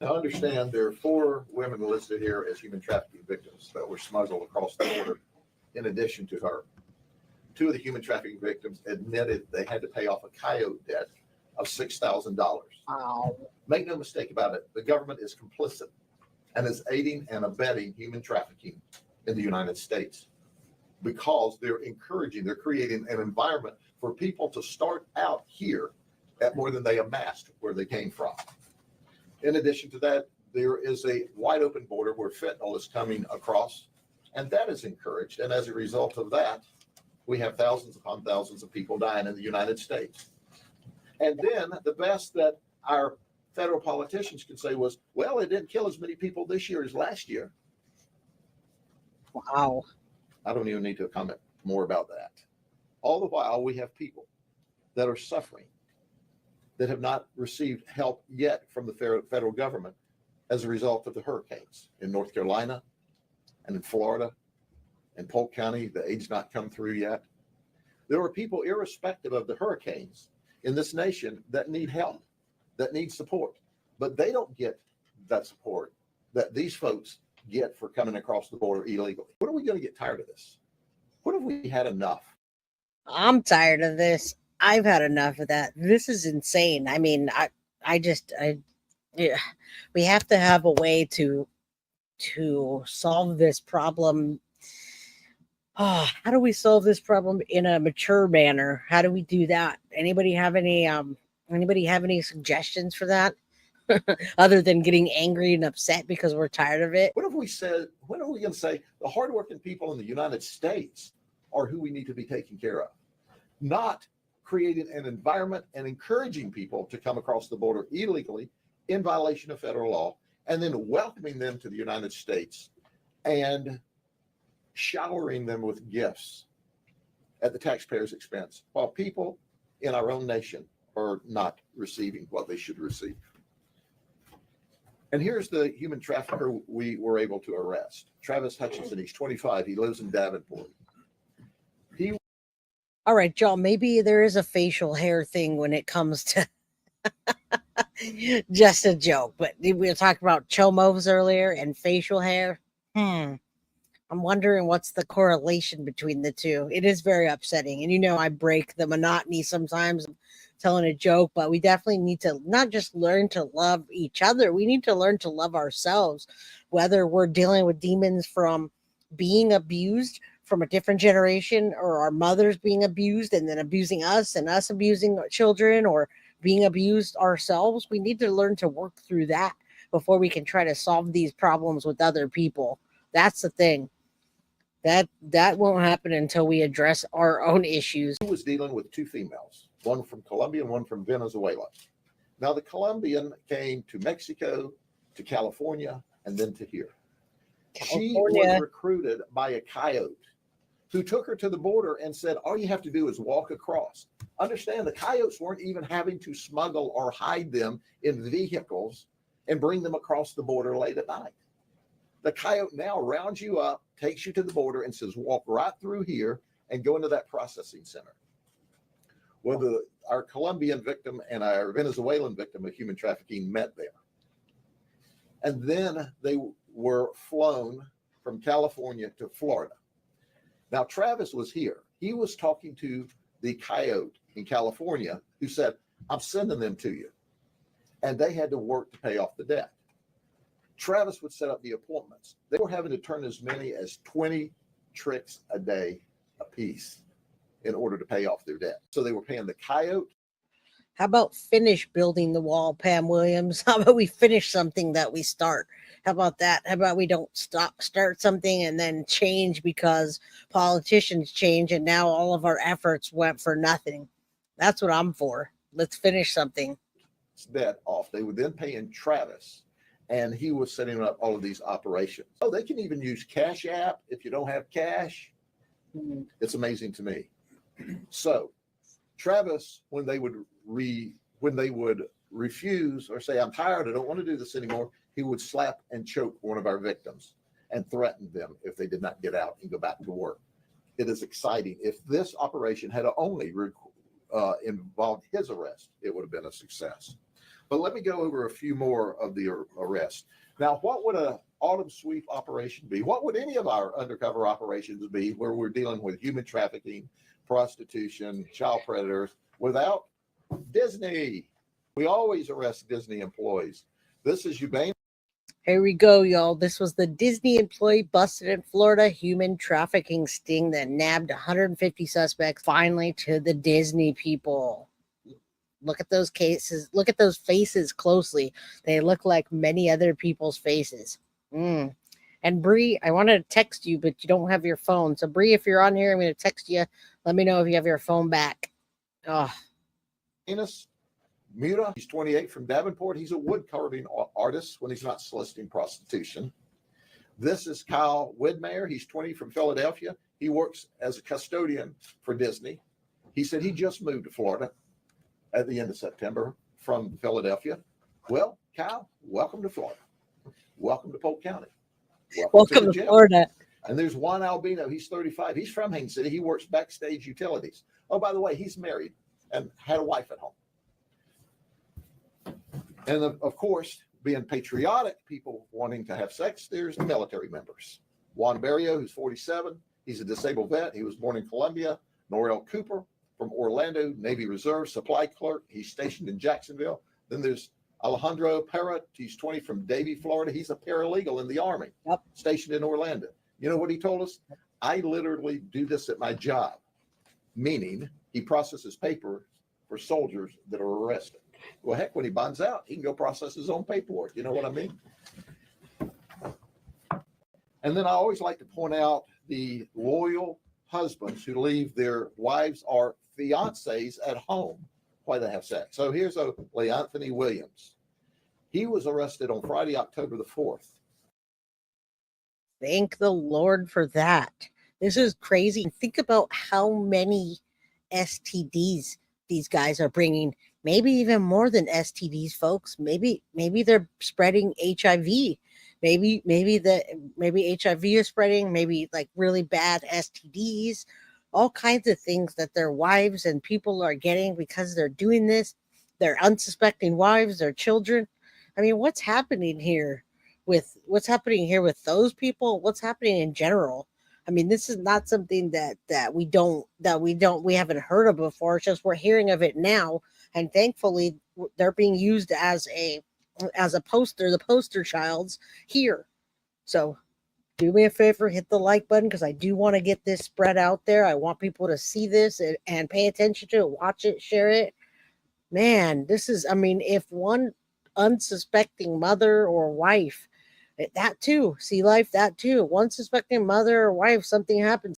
Now, understand there are 4 women listed here as human trafficking victims that were smuggled across the border in addition to her. 2 of the human trafficking victims admitted they had to pay off a coyote debt of $6,000. Wow. Make no mistake about it, the government is complicit and is aiding and abetting human trafficking in the United States because they're creating an environment for people to start out here at more than they amassed where they came from. In addition to that, there is a wide open border where fentanyl is coming across, and that is encouraged. And as a result of that, we have thousands upon thousands of people dying in the United States. And then the best that our federal politicians can say was, well, it didn't kill as many people this year as last year. Wow. I don't even need to comment more about that. All the while, we have people that are suffering that have not received help yet from the federal government as a result of the hurricanes in North Carolina and in Florida and Polk County. The aid's not come through yet. There are people, irrespective of the hurricanes in this nation, that need help, that need support, but they don't get that support that these folks get for coming across the border illegally. When are we going to get tired of this? When have we had enough? I'm tired of this. I've had enough of that. This is insane. I mean, yeah, we have to have a way to solve this problem. Oh, how do we solve this problem in a mature manner? How do we do that? Anybody have any suggestions for that? Other than getting angry and upset because we're tired of it. What have we said? When are we going to say the hardworking people in the United States are who we need to be taking care of? Not creating an environment and encouraging people to come across the border illegally in violation of federal law, and then welcoming them to the United States and showering them with gifts at the taxpayer's expense, while people in our own nation are not receiving what they should receive. And here's the human trafficker we were able to arrest. Travis Hutchinson, he's 25. He lives in Davenport. All right, y'all, maybe there is a facial hair thing when it comes to just a joke, but we were talking about chomos earlier and facial hair. I'm wondering what's the correlation between the two. It is very upsetting. And I break the monotony sometimes of telling a joke, but we definitely need to not just learn to love each other. We need to learn to love ourselves, whether we're dealing with demons from being abused from a different generation, or our mothers being abused and then abusing us and us abusing our children, or being abused ourselves. We need to learn to work through that before we can try to solve these problems with other people. That's the thing. That won't happen until we address our own issues. He was dealing with 2 females, one from Colombia and one from Venezuela. Now, the Colombian came to Mexico, to California, and then to here. She was recruited by a coyote who took her to the border and said, all you have to do is walk across. Understand, the coyotes weren't even having to smuggle or hide them in vehicles and bring them across the border late at night. The coyote now rounds you up, takes you to the border, and says, walk right through here and go into that processing center. Well, our Colombian victim and our Venezuelan victim of human trafficking met there. And then they were flown from California to Florida. Now, Travis was here. He was talking to the coyote in California who said, I'm sending them to you. And they had to work to pay off the debt. Travis would set up the appointments. They were having to turn as many as 20 tricks a day apiece in order to pay off their debt. So they were paying the coyote. How about finish building the wall, Pam Williams? How about we finish something that we start? How about that? How about we don't start something and then change because politicians change and now all of our efforts went for nothing? That's what I'm for. Let's finish something. Debt off. They were then paying Travis, and he was setting up all of these operations. Oh, they can even use Cash App if you don't have cash. It's amazing to me. So Travis, when they would refuse or say, I'm tired, I don't want to do this anymore, he would slap and choke one of our victims and threaten them if they did not get out and go back to work. It is exciting. If this operation had only involved his arrest, it would have been a success. But let me go over a few more of the arrests. Now, what would an autumn sweep operation be? What would any of our undercover operations be where we're dealing with human trafficking, prostitution, child predators without Disney? We always arrest Disney employees. This is Ubane. Here we go, y'all. This was the Disney employee busted in Florida human trafficking sting that nabbed 150 suspects. Finally, to the Disney people. Look at those cases. Look at those faces closely. They look like many other people's faces. And Bree, I want to text you, but you don't have your phone. So Bree, if you're on here, I'm going to text you. Let me know if you have your phone back. Oh. Mura, he's 28 from Davenport. He's a wood carving artist when he's not soliciting prostitution. This is Kyle Widmeyer. He's 20 from Philadelphia. He works as a custodian for Disney. He said he just moved to Florida at the end of September from Philadelphia. Well, Kyle, welcome to Florida. Welcome to Polk County. Welcome to Florida. And there's Juan Albino. He's 35. He's from Haines City. He works backstage utilities. Oh, by the way, he's married and had a wife at home. And of course, being patriotic, people wanting to have sex, there's the military members. Juan Barrio, who's 47. He's a disabled vet. He was born in Columbia. Norrell Cooper from Orlando, Navy Reserve, supply clerk. He's stationed in Jacksonville. Then there's Alejandro Parra. He's 20 from Davie, Florida. He's a paralegal in the Army, stationed in Orlando. You know what he told us? I literally do this at my job, meaning he processes paper for soldiers that are arrested. Well, heck, when he bonds out, he can go process his own paperwork. You know what I mean? And then I always like to point out the loyal husbands who leave their wives or fiancés at home while they have sex. So here's Leanthony Williams. He was arrested on Friday, October the 4th. Thank the Lord for that. This is crazy. Think about how many STDs these guys are bringing. Maybe even more than STDs, folks. Maybe they're spreading HIV. Maybe HIV is spreading. Maybe like really bad STDs. All kinds of things that their wives and people are getting because they're doing this. Their unsuspecting wives, their children. I mean, what's happening here with those people? What's happening in general? I mean, this is not something that we haven't heard of before. It's just we're hearing of it now, and thankfully they're being used as a poster, the poster childs here. So do me a favor, hit the like button because I do want to get this spread out there. I want people to see this and pay attention to it, watch it, share it. Man, this is, I mean, if one unsuspecting mother or wife, that too, see life, that too, one suspecting mother or wife, something happens.